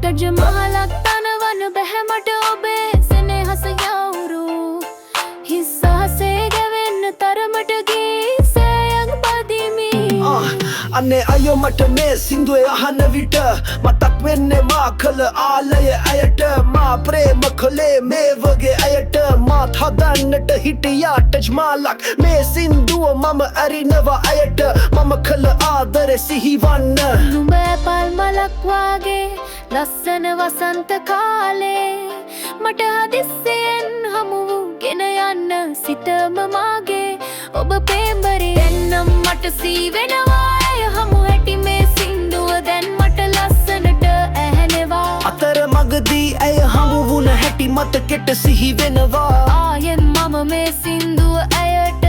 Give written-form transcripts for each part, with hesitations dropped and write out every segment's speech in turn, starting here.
තජමාලක් තනවන බැහැ මට ඔබේ සෙනෙහස යවුරු හිස්සහසේ ගැවෙන්න තරමට ගී සෑයක් බදිමි අනේ අයෝ මට මේ සින්දුවේ අහන විට මතක් වෙන්නේ මා කළ ආලය අයට මා ප්‍රේම කළේ මේ වගේ අයට මාත් හදන්නට හිටියා ටජ්මාලක් මේ සින්දුව මම අරිනවා අයට මම කළ ආදරේ සිහිවන්න නුඹ පල් මලක් වාගේ ලස්සන වසන්ත කාලේ මට හදිස්සියෙන් හමු ගෙන යන්න සිතම මාගේ ඔබ පේම්බරේ එන්නම් මට සීවෙනවා ඇය හමු හැටි මේ සින්දුව දැන් මට ලස්සනට ඇහෙනවා අතර මගදී ඇය හමු වුණ හැටි මතකෙට සිහි වෙනවා ආයෙත් මම මේ සින්දුව ඇයට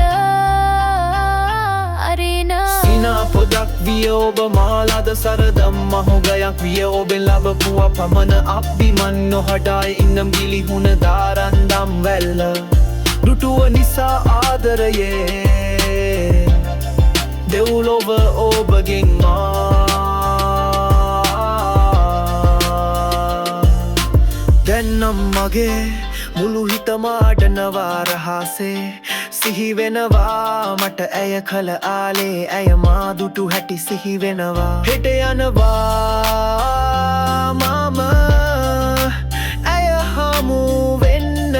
අරිනා සිනා පොදක් විය ඔබ මාලාද සරදම් මහොගයක් විය ඔබෙන් ලබපුවා පමණ අප්පිමන් නොහඩායි ඉන්නම් ගිලිහුණ දාරන්දම් වැල්ල දුටුව නිසා ආදරයේ දෙව්ලොව ඔබගෙන් දැන්නම් මගේ මුළු හිතම අඩනවා රහසේ සිහි වෙනවා මට ඇය කළ ආලේ ඇය මා දුටු හැටි සිහි වෙනවා හෙට යනවා මම ඇය හමු වෙන්න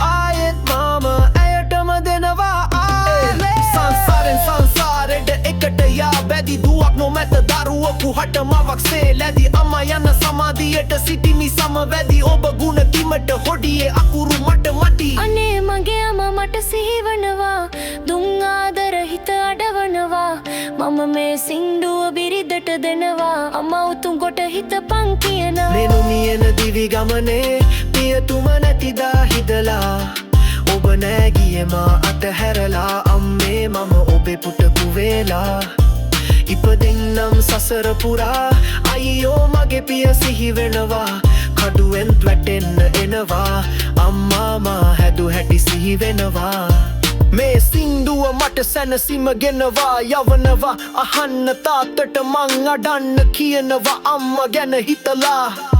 ආයෙත් මම ඇයටම දෙනවා ආලේ සංසාරෙට එකට යා බැදි දුවක් නොමැත දරුවකු හට මවක්සේ ලැදි අම්මා යන සමාධියට සිටිමි සමවැදි ඔබ ගුණ කිමට හොඩියේ අකුරු මට මටි අනේ මගේ අම්මා මට සිහිවනවා දුන් ආදර හිත අඩවනවා මම මේ සින්දුව බිරිඳට දෙනවා අම්මා උතුම් කොට හිතපන් කියනවා ලෙනු මියන දිවි ගමනේ පියතුම නැතිදා හිදලා ඔබ නෑ ගියේ මා අතහැරලා අම්මේ මම ඔබේ පුටපු වේලා ඉපදෙන්නම් සසර පුරා අයියෝ මගේ පිය සිහි වෙනවා කඩුවෙන් වැටෙන්න එනවා අම්මා මා හැදු හැටි සිහි වෙනවා මේ සින්දුව මට සැනසීම ගෙනවා යවනවා අහන්න තාත්තට මං අඩන්න කියනවා අම්මා ගැන හිතලා